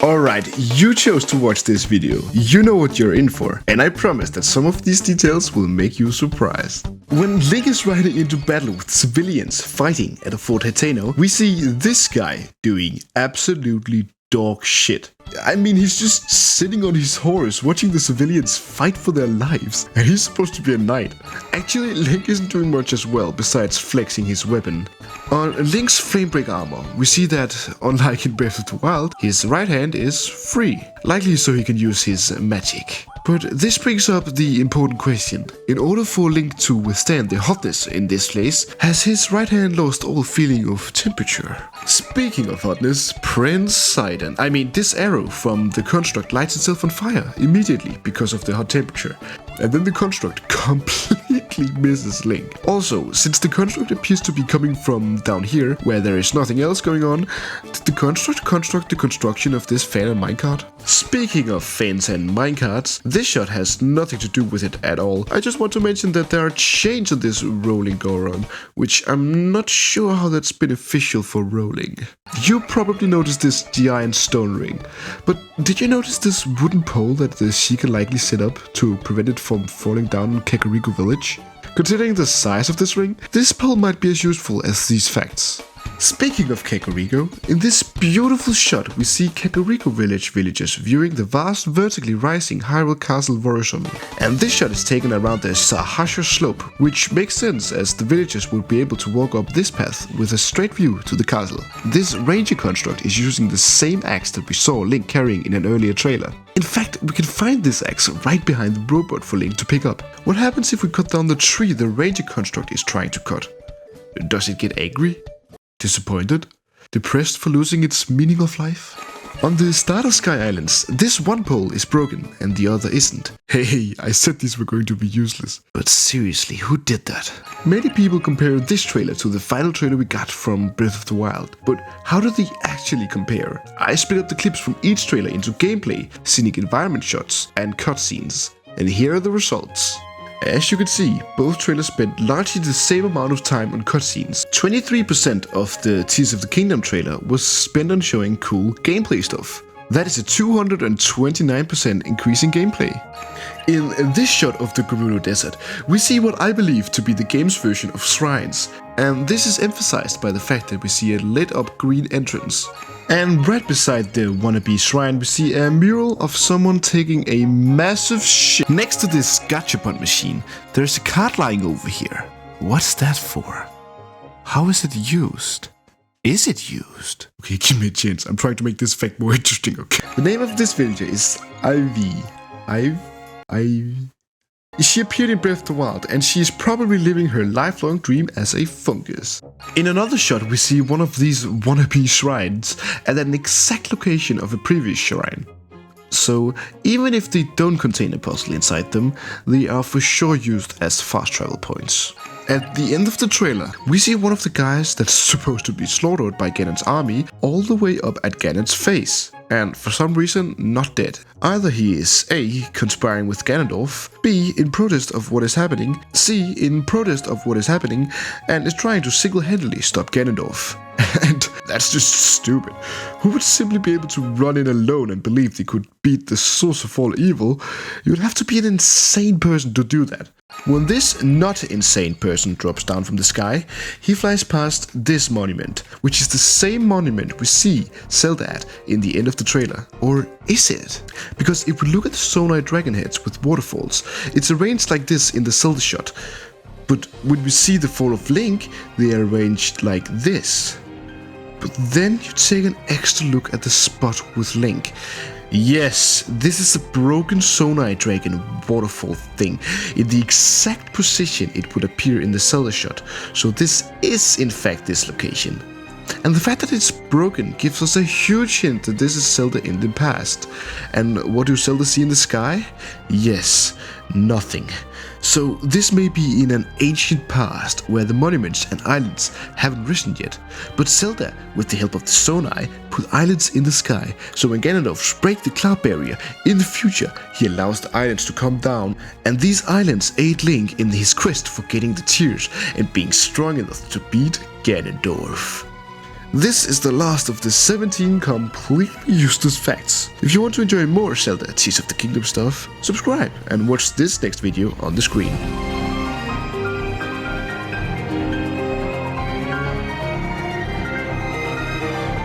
Alright, you chose to watch this video, you know what you're in for, and I promise that some of these details will make you surprised. When Link is riding into battle with civilians fighting at a Fort Hetano, we see this guy doing absolutely dog shit. I mean, he's just sitting on his horse watching the civilians fight for their lives, and he's supposed to be a knight. Actually, Link isn't doing much as well besides flexing his weapon. On Link's Flamebreak armor, we see that, unlike in Breath of the Wild, his right hand is free, likely so he can use his magic. But this brings up the important question. In order for Link to withstand the hotness in this place, has his right hand lost all feeling of temperature? Speaking of hotness, Prince Sidon. I mean, this arrow from the construct lights itself on fire immediately because of the hot temperature. And then the construct completely misses Link. Also, since the construct appears to be coming from down here, where there is nothing else going on, did the construct construct the construction of this fan and minecart? Speaking of fans and minecarts, this shot has nothing to do with it at all. I just want to mention that there are chains on this rolling go-around, which I'm not sure how that's beneficial for rolling. You probably noticed this giant stone ring, but did you notice this wooden pole that the Sheikah likely set up to prevent it from falling down in Kakariko village? Considering the size of this ring, this pole might be as useful as these facts. Speaking of Kakariko, in this beautiful shot we see Kakariko villagers viewing the vast vertically rising Hyrule Castle Vorosum. And this shot is taken around the Sahasha slope, which makes sense as the villagers will be able to walk up this path with a straight view to the castle. This ranger construct is using the same axe that we saw Link carrying in an earlier trailer. In fact, we can find this axe right behind the robot for Link to pick up. What happens if we cut down the tree the ranger construct is trying to cut? Does it get angry? Disappointed? Depressed for losing its meaning of life? On the Starter Sky Islands, this one pole is broken and the other isn't. Hey, I said these were going to be useless. But seriously, who did that? Many people compare this trailer to the final trailer we got from Breath of the Wild, but how do they actually compare? I split up the clips from each trailer into gameplay, scenic environment shots, and cutscenes. And here are the results. As you can see, both trailers spent largely the same amount of time on cutscenes. 23% of the Tears of the Kingdom trailer was spent on showing cool gameplay stuff. That is a 229% increase in gameplay. In this shot of the Gerudo Desert, we see what I believe to be the game's version of shrines, and this is emphasized by the fact that we see a lit up green entrance. And right beside the wannabe shrine we see a mural of someone taking a massive shit. Next to this gachapon machine, there's a card lying over here. What's that for? How is it used? Is it used? Okay, give me a chance. I'm trying to make this fact more interesting, okay? The name of this villager is Ivy. She appeared in Breath of the Wild, and she is probably living her lifelong dream as a fungus. In another shot we see one of these wannabe shrines at an exact location of a previous shrine. So even if they don't contain a puzzle inside them, they are for sure used as fast travel points. At the end of the trailer, we see one of the guys that's supposed to be slaughtered by Ganon's army all the way up at Ganon's face, and for some reason not dead. Either he is A, conspiring with Ganondorf, B, in protest of what is happening, C, in protest of what is happening, and is trying to single-handedly stop Ganondorf. And that's just stupid. Who would simply be able to run in alone and believe they could beat the source of all evil? You'd have to be an insane person to do that. When this not insane person drops down from the sky, he flies past this monument, which is the same monument we see Zelda at in the end of the trailer. Or is it? Because if we look at the Zonai dragon heads with waterfalls, it's arranged like this in the Zelda shot. But when we see the fall of Link, they are arranged like this. But then you take an extra look at the spot with Link. Yes, this is a broken Zonai dragon waterfall thing, in the exact position it would appear in the Zelda shot, so this is in fact this location. And the fact that it's broken gives us a huge hint that this is Zelda in the past. And what do Zelda see in the sky? Yes, nothing. So this may be in an ancient past where the monuments and islands haven't risen yet, but Zelda, with the help of the Zonai, put islands in the sky, so when Ganondorf breaks the cloud barrier in the future, he allows the islands to come down, and these islands aid Link in his quest for getting the tears and being strong enough to beat Ganondorf. This is the last of the 17 completely useless facts. If you want to enjoy more Zelda Tears of the Kingdom stuff, subscribe and watch this next video on the screen.